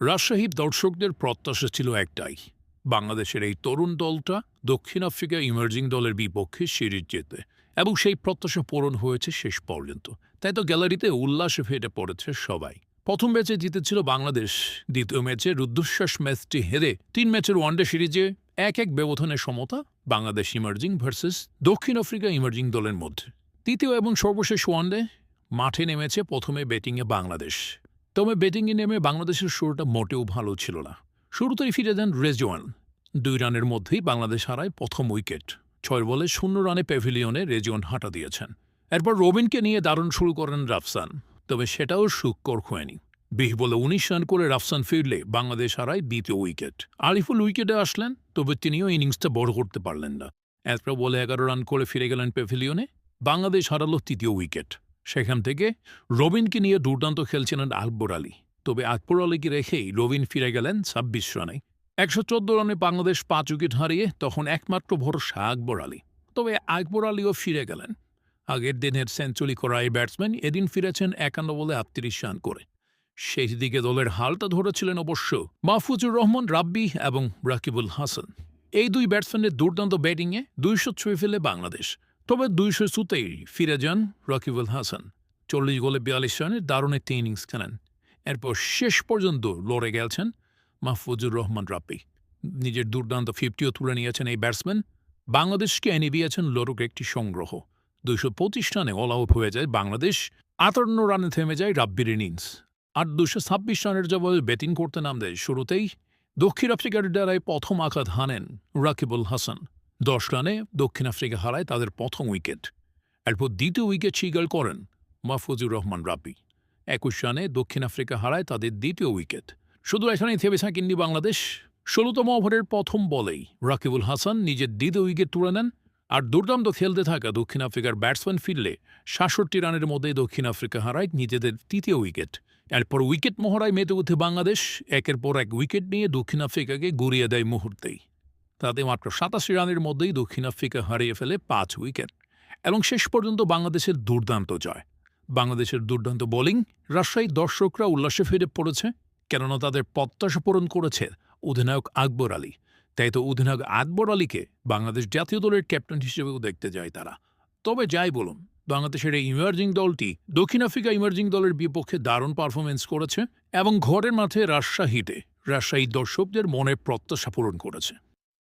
রাজশাহীর দর্শকদের প্রত্যাশা ছিল একটাই, বাংলাদেশের এই তরুণ দলটা দক্ষিণ আফ্রিকা ইমার্জিং দলের বিপক্ষে সিরিজ জেতে, এবং সেই প্রত্যাশা পূরণ হয়েছে শেষ পর্যন্ত। তাই তো গ্যালারিতে উল্লাসে ফেটে পড়েছে সবাই। প্রথম ম্যাচে জিতেছিল বাংলাদেশ, দ্বিতীয় ম্যাচে রুদ্ধশ্বাস ম্যাচটি হেরে 3 ম্যাচের ওয়ানডে সিরিজে 1-1 ব্যবধানে সমতা বাংলাদেশ ইমার্জিং ভার্সেস দক্ষিণ আফ্রিকা ইমার্জিং দলের মধ্যে। তৃতীয় এবং সর্বশেষ ওয়ানডে মাঠে নেমেছে প্রথমে ব্যাটিংয়ে বাংলাদেশ। তবে ব্যাটিংয়ে নেমে বাংলাদেশের শুরুটা মোটেও ভালো ছিল না। শুরুতেই ফিরে যান রেজওয়ান। 2 রানের মধ্যেই বাংলাদেশ হারায় প্রথম উইকেট। 6 বলে 0 রানে প্যাভিলিয়নে রেজওয়ান হাঁটা দিয়েছেন। এরপর রবিনকে নিয়ে দারুণ শুরু করেন রাফসান, তবে সেটাও সুখকর হয়নি। 20 বলে 19 রান করে রাফসান ফিরলে বাংলাদেশ হারায় দ্বিতীয় উইকেট। আরিফুল উইকেটে আসলেন, তবে তিনিও ইনিংসটা বড় করতে পারলেন না। এরপর বলে 11 রান করে ফিরে গেলেন প্যাভিলিয়নে। বাংলাদেশ হারালো তৃতীয় উইকেট। সেখান থেকে রবিনকে নিয়ে দুর্দান্ত খেলছিলেন আকবর আলী, তবে আকবর আলীকে রেখেই রবিন ফিরে গেলেন 26 রানে। 114 রানে বাংলাদেশ 5 উইকেট হারিয়ে তখন একমাত্র ভরসা আকবর আলী, তবে আকবর আলীও ফিরে গেলেন। আগের দিনের সেঞ্চুরি করা এই ব্যাটসম্যান এদিন ফিরেছেন 51 বলে 38 রান করে। শেষ দিকে দলের হালটা ধরেছিলেন অবশ্য মাহফুজুর রহমান রাব্বি এবং রাকিবুল হাসান। এই দুই ব্যাটসম্যানের দুর্দান্ত ব্যাটিংয়ে 200 ছুঁয়ে ফেলে বাংলাদেশ, তবে 200 ছুঁতেই ফিরে যান রাকিবুল হাসান। 40 গোলে 42 রানের দারুণ একটি ইনিংস খেলেন। এরপর শেষ পর্যন্ত লড়ে গেছেন মাহফুজুর রহমান রাব্বি। নিজের দুর্দান্ত 50ও তুলে নিয়েছেন এই ব্যাটসম্যান। বাংলাদেশকে এনে দিয়েছেন লড়ুক একটি সংগ্রহ। 225 রানে অল আউট হয়ে যায় বাংলাদেশ। 58 রানে থেমে যায় রাব্বির ইনিংস। আর 226 রানের জবাবে ব্যাটিং করতে নামলে শুরুতেই দক্ষিণ আফ্রিকার দ্বারাই প্রথম আঘাত হানেন রাকিবুল হাসান। 10 রানে দক্ষিণ আফ্রিকা হারায় তাদের প্রথম উইকেট। এরপর দ্বিতীয় উইকেট শিকার করেন মাহফুজুর রহমান রাব্বি। 21 রানে দক্ষিণ আফ্রিকা হারায় তাদের দ্বিতীয় উইকেট। শুধু এখানেই থেমে থাকেননি বাংলাদেশ। 16তম ওভারের প্রথম বলেই রাকিবুল হাসান নিজের দ্বিতীয় উইকেট তুলে নেন। আর দুর্দান্ত খেলতে থাকা দক্ষিণ আফ্রিকার ব্যাটসম্যান ফিরলে 67 রানের মধ্যেই দক্ষিণ আফ্রিকা হারায় নিজেদের তৃতীয় উইকেট। এরপর উইকেট মহড়ায় মেতে উঠে বাংলাদেশ একের পর এক উইকেট নিয়ে দক্ষিণ আফ্রিকাকে গুড়িয়ে দেয় মুহূর্তেই। তাতে মাত্র 87 রানের মধ্যেই দক্ষিণ আফ্রিকা হারিয়ে ফেলে 5 উইকেট, এবং শেষ পর্যন্ত বাংলাদেশের দুর্দান্ত জয়। বাংলাদেশের দুর্দান্ত বোলিং রাজশাহী দর্শকরা উল্লাসে ফিরে পড়েছে, কেননা তাদের প্রত্যাশা পূরণ করেছে অধিনায়ক আকবর আলী। তাই তো অধিনায়ক আকবর আলীকে বাংলাদেশ জাতীয় দলের ক্যাপ্টেন হিসেবেও দেখতে যায় তারা। তবে যাই বলুন, বাংলাদেশের এই ইমার্জিং দলটি দক্ষিণ আফ্রিকা ইমার্জিং দলের বিপক্ষে দারুণ পারফরমেন্স করেছে এবং ঘরের মাঠে রাজশাহী দর্শকদের মনের প্রত্যাশা পূরণ করেছে।